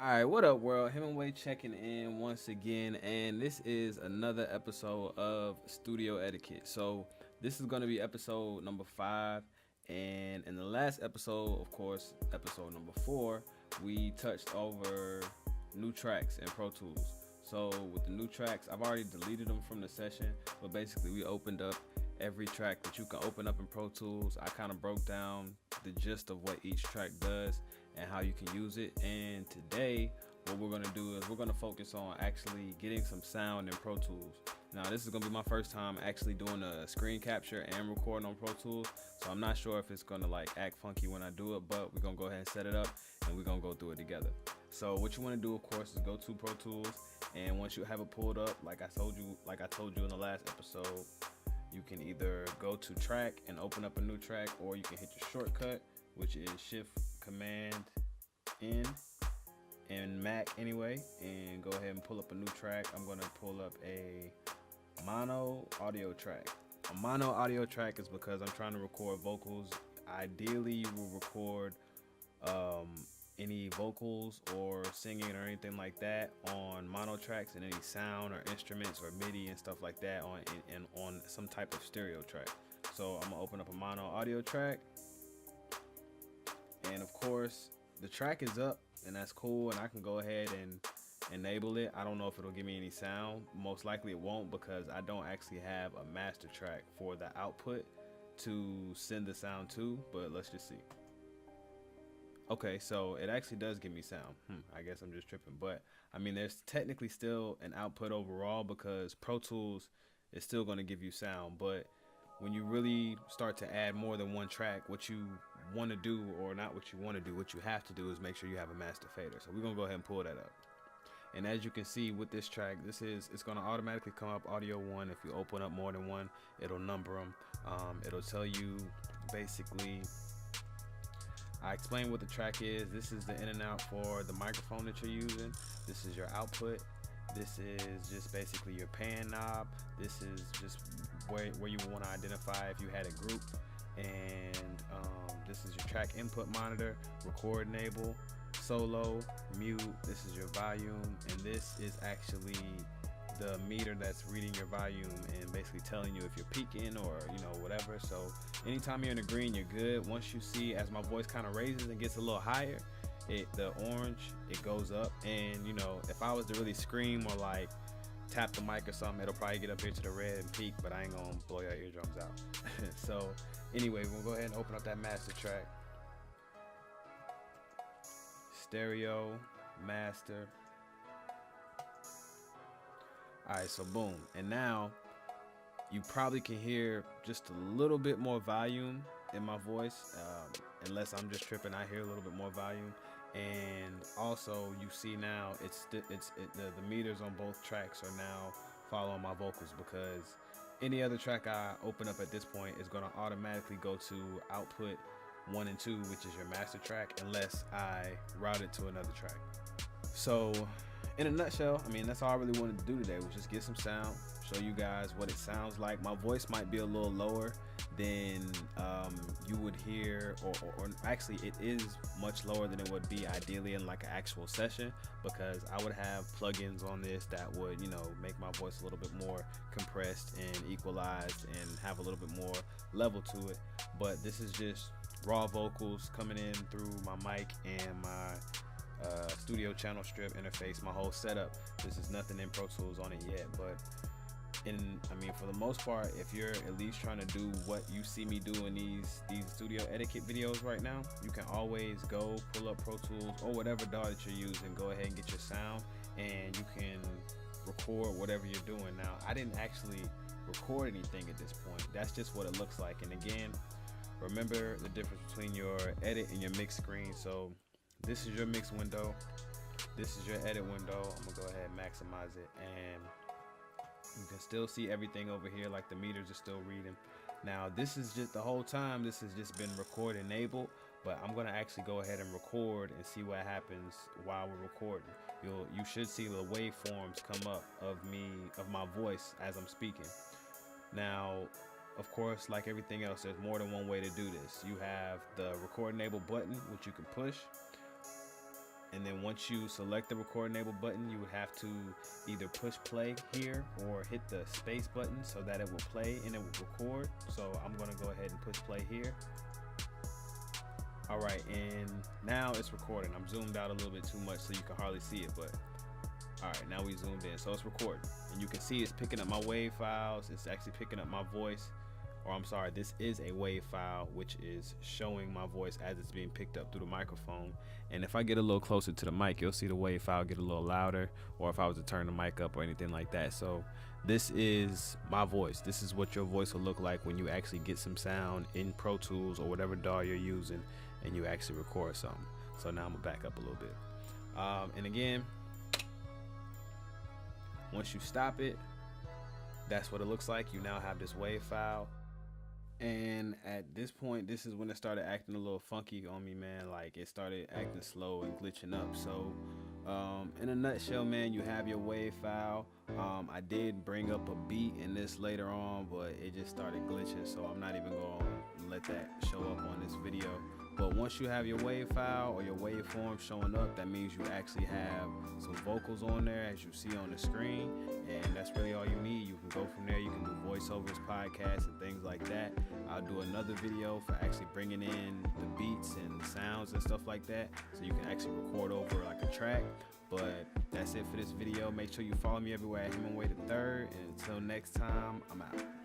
All right, what up, world? Hemingway checking in once again, and this is another episode of Studio Etiquette. So, this is going to be episode number 5, and in the last episode, of course, episode number 4, we touched over new tracks and Pro Tools. So, with the new tracks, I've already deleted them from the session, but basically, we opened up every track that you can open up in Pro Tools. I kind of broke down the gist of what each track does and how you can use it. And today, what we're gonna do is we're gonna focus on actually getting some sound in Pro Tools. Now, this is gonna be my first time actually doing a screen capture and recording on Pro Tools, so I'm not sure if it's gonna like act funky when I do it, but we're gonna go ahead and set it up and we're gonna go through it together. So what you want to do, of course, is go to Pro Tools, and once you have it pulled up, like I told you in the last episode, you can either go to track and open up a new track, or you can hit your shortcut, which is Shift Command N in Mac anyway, and go ahead and pull up a new track. I'm going to pull up a mono audio track. A mono audio track is because I'm trying to record vocals. Ideally, you will record any vocals or singing or anything like that on mono tracks, and any sound or instruments or MIDI and stuff like that on some type of stereo track. So I'm gonna open up a mono audio track, and of course the track is up, and that's cool, and I can go ahead and enable it. I don't know if it'll give me any sound. Most likely it won't, because I don't actually have a master track for the output to send the sound to, but let's just see. Okay, so it actually does give me sound. I guess I'm just tripping, but I mean, there's technically still an output overall, because Pro Tools is still going to give you sound. But when you really start to add more than one track, what you want to do, or not what you want to do, what you have to do is make sure you have a master fader. So we're going to go ahead and pull that up. And as you can see with this track, it's going to automatically come up audio 1. If you open up more than one, it'll number them. It'll tell you basically. I explain what the track is. This is the in and out for the microphone that you're using. This is your output. This is just basically your pan knob. This is just where you want to identify if you had a group. And this is your track input monitor, record enable, solo, mute. This is your volume, and this is actually the meter that's reading your volume and basically telling you if you're peaking or whatever. So anytime you're in the green, you're good. Once you see, as my voice kind of raises and gets a little higher, the orange, it goes up. And if I was to really scream or like tap the mic or something, it'll probably get up here to the red and peak, but I ain't gonna blow your eardrums out. So anyway, we'll go ahead and open up that master track. Stereo, master. Alright, so boom. And now you probably can hear just a little bit more volume in my voice. Unless I'm just tripping, I hear a little bit more volume. And also you see now the meters on both tracks are now following my vocals, because any other track I open up at this point is going to automatically go to output 1 and 2, which is your master track, unless I route it to another track. So in a nutshell, I mean, that's all I really wanted to do today, was just get some sound, show you guys what it sounds like. My voice might be a little lower than you would hear, or actually it is much lower than it would be ideally in like an actual session, because I would have plugins on this that would, make my voice a little bit more compressed and equalized and have a little bit more level to it. But this is just raw vocals coming in through my mic and my studio channel strip interface, my whole setup. This is nothing in Pro Tools on it yet, but for the most part, if you're at least trying to do what you see me do in these studio etiquette videos right now, you can always go pull up Pro Tools or whatever DAW that you're using, go ahead and get your sound, and you can record whatever you're doing. Now, I didn't actually record anything at this point. That's just what it looks like. And again, remember the difference between your edit and your mix screen. So this is your mix window, this is your edit window. I'm gonna go ahead and maximize it, and you can still see everything over here, like the meters are still reading. Now this is just, the whole time this has just been record enabled, but I'm gonna actually go ahead and record and see what happens while we're recording. You should see the waveforms come up of my voice as I'm speaking. Now, of course, like everything else, there's more than one way to do this. You have the record enable button, which you can push, And then once you select the record enable button, you would have to either push play here or hit the space button so that it will play and it will record. So I'm gonna go ahead and push play here. All right, and now it's recording. I'm zoomed out a little bit too much so you can hardly see it, but all right, now we zoomed in. So it's recording, and you can see it's picking up my WAV files. It's actually picking up my voice, or I'm sorry, this is a WAV file, which is showing my voice as it's being picked up through the microphone. And if I get a little closer to the mic, you'll see the WAV file get a little louder, or if I was to turn the mic up or anything like that. So this is my voice. This is what your voice will look like when you actually get some sound in Pro Tools or whatever DAW you're using and you actually record something. So now I'm gonna back up a little bit. And again, once you stop it, that's what it looks like. You now have this WAV file. And at this point, this is when it started acting a little funky on me, man. Like, it started acting slow and glitching up. So in a nutshell, man, you have your WAV file. I did bring up a beat in this later on, but it just started glitching, so I'm not even gonna let that show up on this video. But once you have your WAV file or your waveform showing up, that means you actually have some vocals on there, as you see on the screen, and that's really all you need. You can go from there. You can do voiceovers, podcasts, and things like that. I'll do another video for actually bringing in the beats and sounds and stuff like that, so you can actually record over like a track. But that's it for this video. Make sure you follow me everywhere at Hemingway III, and until next time, I'm out.